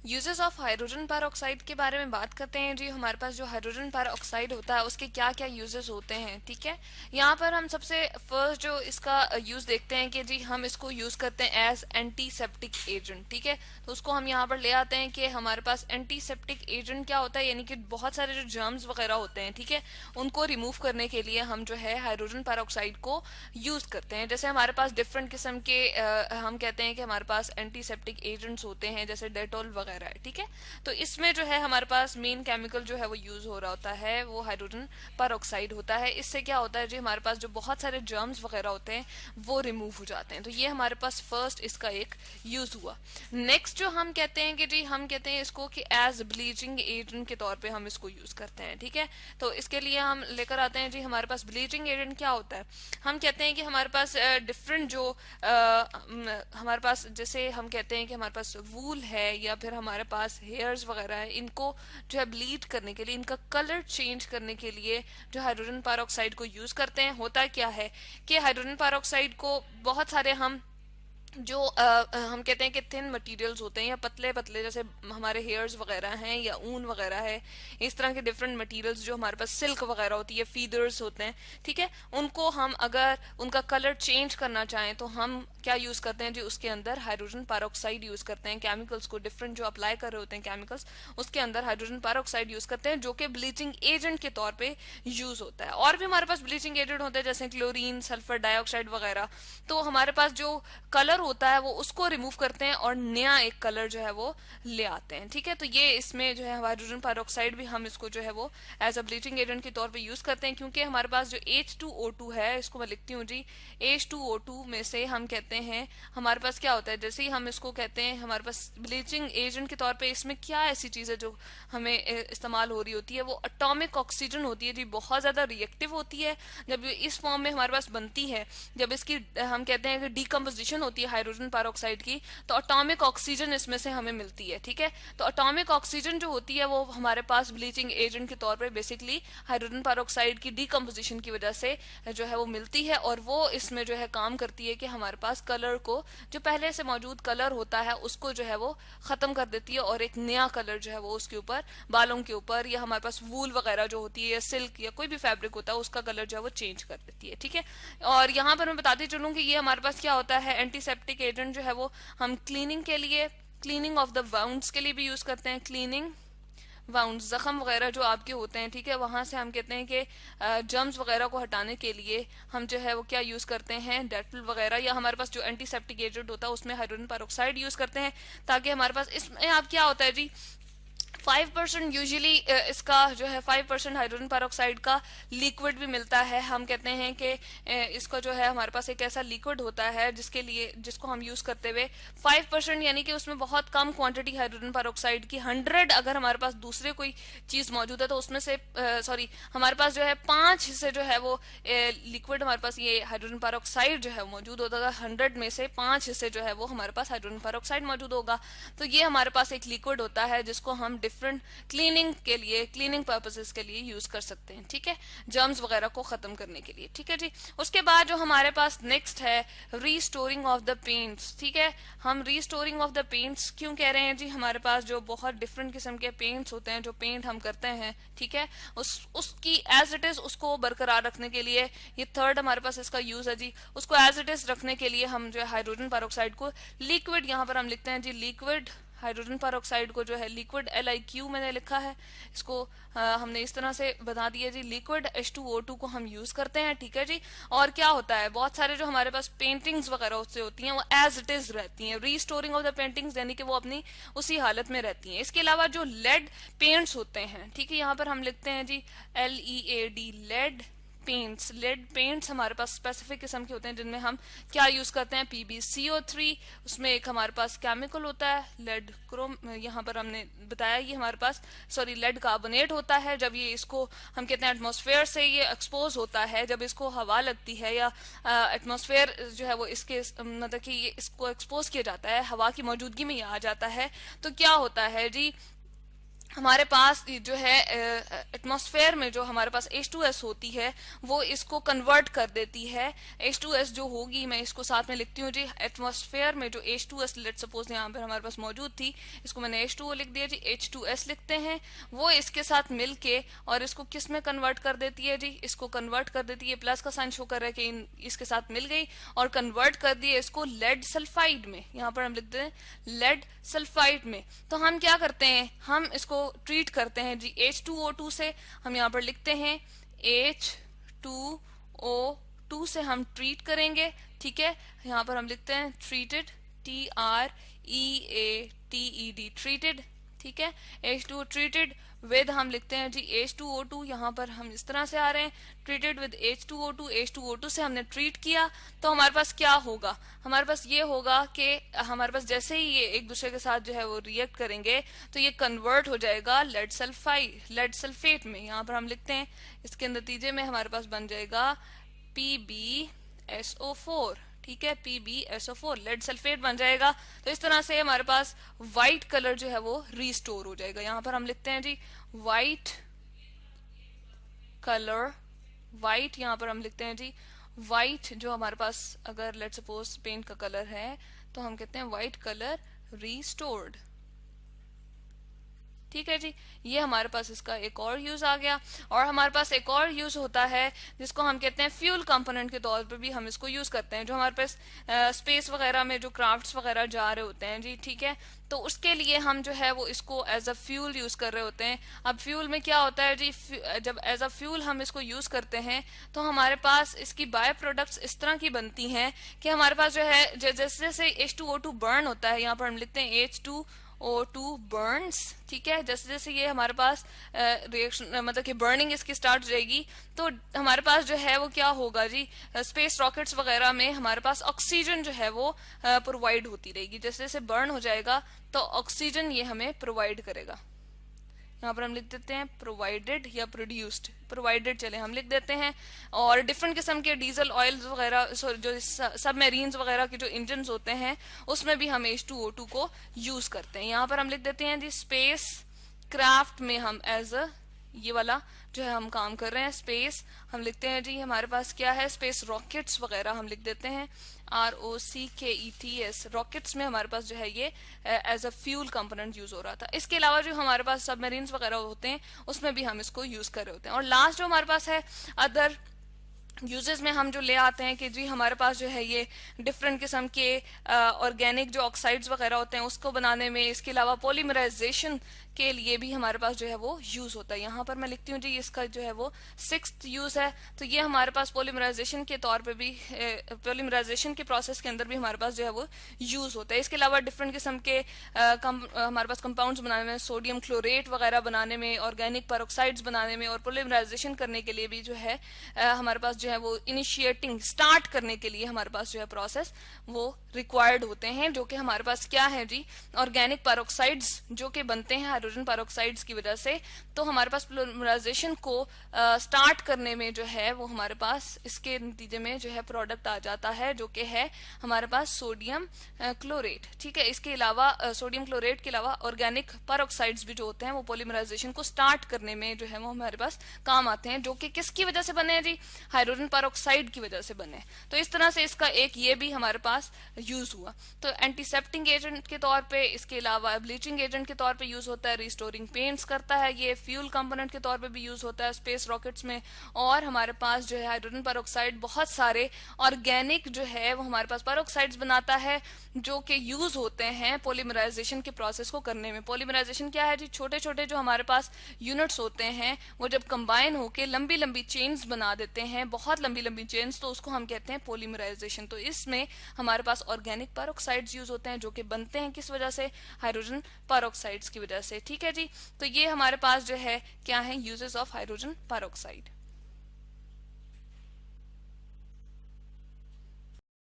Uses of hydrogen peroxide के बारे में बात करते हैं जी। हमारे पास जो हाइड्रोजन पेरोक्साइड होता है उसके क्या क्या यूजेस होते हैं, ठीक है। यहाँ पर हम सबसे फर्स्ट जो इसका यूज देखते हैं कि जी हम इसको यूज करते हैं एज एंटीसेप्टिक एजेंट, ठीक है। तो उसको हम यहाँ पर ले आते हैं कि हमारे पास एंटीसेप्टिक एजेंट क्या होता है, यानी कि बहुत सारे जो जर्म्स वगैरह होते हैं, ठीक है, उनको रिमूव करने के लिए हम जो है हाइड्रोजन पेरोक्साइड को यूज करते हैं। जैसे हमारे पास डिफरेंट किस्म के हम कहते हैं कि हमारे पास एंटीसेप्टिक एजेंट्स होते हैं, जैसे डेटॉल वगैरह है, ठीक है। तो इसमें जो है हमारे पास मेन केमिकल जो है वो यूज हो रहा होता है वो हाइड्रोजन पेरोक्साइड होता है। इससे क्या होता है जी, हमारे पास जो बहुत सारे जर्म्स वगैरह होते हैं वो रिमूव हो जाते हैं। तो ये हमारे पास फर्स्ट इसका एक यूज हुआ। नेक्स्ट जो हम कहते हैं कि जी हम कहते हैं इसको कि एज ब्लीचिंग एजेंट के तौर पे हम इसको यूज करते हैं, ठीक है। तो इसके लिए हम लेकर आते हैं जी, हमारे पास ब्लीचिंग एजेंट क्या होता है। हम कहते हैं कि हमारे पास डिफरेंट जो हमारे पास जैसे हम कहते हैं कि हमारे पास वूल है या फिर हमारे पास हेयर्स वगैरह है, इनको जो है ब्लीच करने के लिए, इनका कलर चेंज करने के लिए जो हाइड्रोजन पेरोक्साइड को यूज करते हैं। होता क्या है कि हाइड्रोजन पेरोक्साइड को बहुत सारे हम जो हम कहते हैं कि थिन मटेरियल्स होते हैं या पतले पतले, जैसे हमारे हेयर्स वगैरह हैं या ऊन वगैरह है, इस तरह के डिफरेंट मटेरियल्स जो हमारे पास सिल्क वगैरह होती है, फीदर्स होते हैं, ठीक है, उनको हम अगर उनका कलर चेंज करना चाहें तो हम क्या यूज करते हैं जी, उसके अंदर हाइड्रोजन पेरोक्साइड यूज करते हैं। केमिकल्स को डिफरेंट जो अप्लाई कर रहे होते हैं केमिकल्स, उसके अंदर हाइड्रोजन पेरोक्साइड यूज करते हैं, जो कि ब्लीचिंग एजेंट के तौर पे यूज होता है। और भी हमारे पास ब्लीचिंग एजेंट होते हैं जैसे क्लोरीन, सल्फर डाइऑक्साइड वगैरह। तो हमारे पास जो कलर होता है वो उसको रिमूव करते हैं और नया एक कलर जो है वो ले आते हैं, ठीक है। तो ये इसमें जो है हाइड्रोजन पेरोक्साइड भी हम इसको जो है वो एज अ ब्लीचिंग एजेंट के तौर पे यूज करते हैं, क्योंकि हमारे पास जो H2O2 है, इसको मैं लिखती हूँ जी, H2O2 में से हम कहते हैं हमारे पास क्या होता है, जैसे ही हम इसको कहते हैं हमारे पास ब्लीचिंग एजेंट के तौर पे, इसमें क्या ऐसी चीज है जो हमें इस्तेमाल हो रही होती है, वो एटॉमिक ऑक्सीजन होती है जी। बहुत ज्यादा रिएक्टिव होती है जब ये इस फॉर्म में हमारे पास बनती है। जब इसकी हम कहते हैं कि डीकम्पोजिशन होती है हाइड्रोजन पेरोक्साइड की, तो एटॉमिक ऑक्सीजन इसमें से हमें मिलती है, ठीक है। तो एटॉमिक ऑक्सीजन जो होती है वो हमारे पास ब्लीचिंग एजेंट के तौर पे बेसिकली हाइड्रोजन पेरोक्साइड की डीकम्पोजिशन की वजह से जो है वो मिलती है, और वो इसमें जो है काम करती है कि हमारे पास कलर को, जो पहले से मौजूद कलर होता है उसको जो है वो खत्म कर देती है, और एक नया कलर जो है वो उसके ऊपर, बालों के ऊपर, या हमारे पास वूल वगैरह जो होती है या सिल्क या कोई भी फैब्रिक होता है उसका कलर जो है वो चेंज कर देती है, ठीक है। और यहाँ पर मैं बताती चलूँ कि ये हमारे पास क्या होता है, एंटीसेप्टिक एजेंट जो है वो हम क्लीनिंग के लिए, क्लीनिंग ऑफ द वाउंड्स के लिए भी यूज करते हैं। क्लीनिंग वाउंड्स, जख्म वगैरह जो आपके होते हैं, ठीक है, वहां से हम कहते हैं कि जर्म्स वगैरह को हटाने के लिए हम जो है वो क्या यूज करते हैं, डेटल वगैरह, या हमारे पास जो एंटीसेप्टिक एजेंट होता है उसमें हाइड्रोजन पेरोक्साइड यूज करते हैं, ताकि हमारे पास इसमें आप क्या होता है जी, 5% यूजुअली इसका जो है 5% हाइड्रोजन पेरोक्साइड का लिक्विड भी मिलता है। हम कहते हैं कि इसका जो है हमारे पास एक ऐसा लिक्विड होता है जिसके लिए, जिसको हम यूज करते हुए 5%, यानी कि उसमें बहुत कम क्वांटिटी हाइड्रोजन पेरोक्साइड की, 100 अगर हमारे पास दूसरे कोई चीज मौजूद है तो उसमें से सॉरी हमारे पास जो है 5 हिस्से जो है वो लिक्विड हमारे पास ये हाइड्रोजन पेरोक्साइड जो है मौजूद होता है। 100 में से 5 हिस्से जो है वो हमारे पास हाइड्रोजन पेरोक्साइड मौजूद होगा। तो ये हमारे पास एक लिक्विड होता है जिसको हम डिफरेंट क्लीनिंग के लिए, क्लीनिंग पर्पसेस के लिए यूज कर सकते हैं, ठीक है, जर्म्स वगैरह को खत्म करने के लिए, ठीक है जी। उसके बाद जो हमारे पास नेक्स्ट है रीस्टोरिंग ऑफ द पेंट्स, ठीक है। हम रीस्टोरिंग ऑफ द पेंट्स क्यों कह रहे हैं जी, हमारे पास जो बहुत डिफरेंट किस्म के पेंट्स होते हैं, जो पेंट हम करते हैं, ठीक है, उसकी एज इट इज उसको बरकरार रखने के लिए, ये थर्ड हमारे पास इसका यूज है जी, उसको एज इट इज रखने के लिए हम जो है हाइड्रोजन पेरोक्साइड को लिक्विड, यहाँ पर हम लिखते हैं जी लिक्विड हाइड्रोजन पेरोक्साइड को जो है लिक्विड LiQ मैंने लिखा है, इसको हमने इस तरह से बता दिया जी, लिक्विड H2O2 को हम यूज करते हैं, ठीक है जी। और क्या होता है, बहुत सारे जो हमारे पास पेंटिंग्स वगैरह उससे होती हैं वो एज इट इज रहती हैं, रीस्टोरिंग ऑफ द पेंटिंग्स, यानी कि वो अपनी उसी हालत में रहती हैं। इसके अलावा जो लेड पेंट्स होते हैं, ठीक है, यहाँ पर हम लिखते हैं जी LEAD, lead paints. Lead paints हमारे पास स्पेसिफिक किस्म के होते हैं जिनमें हम क्या यूज करते हैं, PbCO3, उसमें एक हमारे पास केमिकल होता है लेड क्रोम, यहाँ पर हमने बताया ये हमारे पास सॉरी लेड कार्बोनेट होता है। जब ये इसको हम कहते हैं एटमॉस्फेयर से ये एक्सपोज होता है, जब इसको हवा लगती है या एटमॉस्फेयर जो है वो इसके मतलब कि ये इसको एक्सपोज किया जाता है, हवा की मौजूदगी में ये आ जाता है, तो क्या होता है जी, हमारे पास जो है एटमॉस्फेयर में जो हमारे पास H2S होती है वो इसको कन्वर्ट कर देती है। H2S जो होगी, मैं इसको साथ में लिखती हूँ जी, एटमॉस्फेयर में जो H2S लेट सपोज यहाँ पर हमारे पास मौजूद थी, इसको मैंने H2O लिख दिया जी, H2S लिखते हैं, वो इसके साथ मिलके और इसको किस में कन्वर्ट कर देती है जी, इसको कन्वर्ट कर देती है, प्लस का साइन शो कर रहा है कि इसके साथ मिल गई और कन्वर्ट कर दिए इसको लेड सल्फाइड में। यहाँ पर हम लिखते हैं लेड सल्फाइड में। तो हम क्या करते हैं, हम इसको ट्रीट करते हैं जी H2O2 से। हम यहाँ पर लिखते हैं H2O2 से हम ट्रीट करेंगे, ठीक है। यहाँ पर हम लिखते हैं ट्रीटेड, TREATED, ट्रीटेड, ठीक है। H2O ट्रीटेड विद हम लिखते हैं जी H2O2, यहाँ पर हम इस तरह से आ रहे हैं, ट्रीटेड विद H2O2, H2O2 से हमने ट्रीट किया तो हमारे पास क्या होगा, हमारे पास ये होगा कि हमारे पास जैसे ही ये एक दूसरे के साथ जो है वो रिएक्ट करेंगे तो ये कन्वर्ट हो जाएगा लेड सल्फेट में। यहाँ पर हम लिखते हैं इसके नतीजे में हमारे पास बन जाएगा PbSO4, ठीक है, PbSO4 लेड सल्फेट बन जाएगा। तो इस तरह से हमारे पास व्हाइट कलर जो है वो रिस्टोर हो जाएगा। यहाँ पर हम लिखते हैं जी व्हाइट कलर, व्हाइट, यहाँ पर हम लिखते हैं जी व्हाइट, जो हमारे पास अगर लेट सपोज पेंट का कलर है तो हम कहते हैं व्हाइट कलर रिस्टोर्ड, ठीक है जी। ये हमारे पास इसका एक और यूज आ गया। और हमारे पास एक और यूज होता है जिसको हम कहते हैं फ्यूल कंपोनेंट के तौर पे भी हम इसको यूज करते हैं, जो हमारे पास स्पेस वगैरह में जो क्राफ्ट्स वगैरह जा रहे होते हैं जी, ठीक है, तो उसके लिए हम जो है वो इसको एज अ फ्यूल यूज कर रहे होते हैं। अब फ्यूल में क्या होता है जी, जब एज अ फ्यूल हम इसको यूज करते हैं तो हमारे पास इसकी बाय प्रोडक्ट्स इस तरह की बनती हैं कि हमारे पास जो है जैसे जैसे H2O2 बर्न होता है, यहाँ पर हम लिखते हैं H2O2 burns, ठीक है, जैसे जैसे ये हमारे पास रिएक्शन मतलब कि बर्निंग इसकी स्टार्ट हो जाएगी तो हमारे पास जो है वो क्या होगा जी, स्पेस रॉकेट्स वगैरह में हमारे पास ऑक्सीजन जो है वो प्रोवाइड होती रहेगी। जैसे जैसे बर्न हो जाएगा तो ऑक्सीजन ये हमें प्रोवाइड करेगा। यहाँ पर हम लिख देते हैं प्रोवाइडेड या प्रोड्यूस्ड, प्रोवाइडेड चले हम लिख देते हैं। और डिफरेंट किस्म के डीजल ऑयल वगैरह जो सबमरीन्स वगैरह के जो इंजन होते हैं उसमें भी हम H2O2 को यूज करते हैं। यहाँ पर हम लिख देते हैं जी स्पेस क्राफ्ट में हम एज अ ये वाला जो है हम काम कर रहे हैं, स्पेस हम लिखते हैं जी हमारे पास क्या है, स्पेस रॉकेट्स वगैरह हम लिख देते हैं ROCKETS, रॉकेट्स में हमारे पास जो है ये as a fuel component use हो रहा था। इसके अलावा जो हमारे पास सबमरीन्स वगैरह होते हैं उसमें भी हम इसको यूज कर रहे होते हैं। और लास्ट जो हमारे पास है अदर यूजेस में हम जो ले आते हैं कि जी हमारे पास जो है ये डिफरेंट किस्म के ऑर्गेनिक जो ऑक्साइड्स वगैरह होते हैं उसको बनाने में, इसके अलावा पॉलीमराइजेशन के लिए भी हमारे पास जो है वो यूज होता है। यहाँ पर मैं लिखती हूँ जी इसका जो है वो 6th यूज है। तो ये हमारे पास पॉलीमराइजेशन के तौर पे भी, पॉलीमराइजेशन के प्रोसेस के अंदर भी हमारे पास जो है वो यूज होता है। इसके अलावा डिफरेंट किस्म के हमारे पास कंपाउंड्स बनाने में, सोडियम क्लोरेट वगैरह बनाने में, ऑर्गेनिक पेरोक्साइड्स बनाने में और पॉलीमराइजेशन करने के लिए भी जो है हमारे पास जो है वो इनिशिएटिंग स्टार्ट करने के लिए हमारे पास जो है प्रोसेस वो रिक्वायर्ड होते हैं, जो कि हमारे पास क्या है जी, ऑर्गेनिक पेरोक्साइड्स जो कि बनते हैं हाइड्रोजन पेरोक्साइड्स की वजह से। तो हमारे पास पॉलीमराइजेशन को स्टार्ट करने में जो है वो हमारे पास इसके नतीजे में जो है प्रोडक्ट आ जाता है जो कि है हमारे पास सोडियम क्लोरेट, ठीक है। इसके अलावा सोडियम क्लोरेट के अलावा ऑर्गेनिक पेरोक्साइड्स भी जो होते हैं वो पॉलीमराइजेशन को स्टार्ट करने में जो है वो हमारे पास काम आते हैं, जो कि किसकी वजह से बने हैं जी, हाइड्रोजन पेरोक्साइड की वजह से बने। तो इस तरह से इसका एक ये भी हमारे पास यूज हुआ। तो एंटीसेप्टिक एजेंट के तौर पे, इसके अलावा ब्लीचिंग एजेंट के तौर पे यूज होता है, रिस्टोरिंग पेंट्स करता है, ये फ्यूल कंपोनेंट के तौर पे भी यूज होता है स्पेस रॉकेट्स में। और हमारे पास जो है हाइड्रोजन पेरोक्साइड बहुत सारे ऑर्गेनिक जो है वो हमारे पास पेरोक्साइड्स बनाता है जो कि यूज होते हैं पॉलीमराइजेशन के प्रोसेस को करने में। पॉलीमराइजेशन क्या है जी, छोटे छोटे जो हमारे पास यूनिट्स होते हैं वो जब कंबाइन होके लंबी लंबी चेन्स बना देते हैं, बहुत लंबी लंबी चेन्स, तो उसको हम कहते हैं पॉलीमराइजेशन। तो इसमें हमारे पास ऑर्गेनिक पेरोक्साइड्स यूज होते हैं जो कि बनते हैं किस वजह से, हाइड्रोजन पेरोक्साइड्स की वजह से, ठीक है जी। तो ये हमारे पास जो है क्या है यूजेस ऑफ हाइड्रोजन पेरोक्साइड।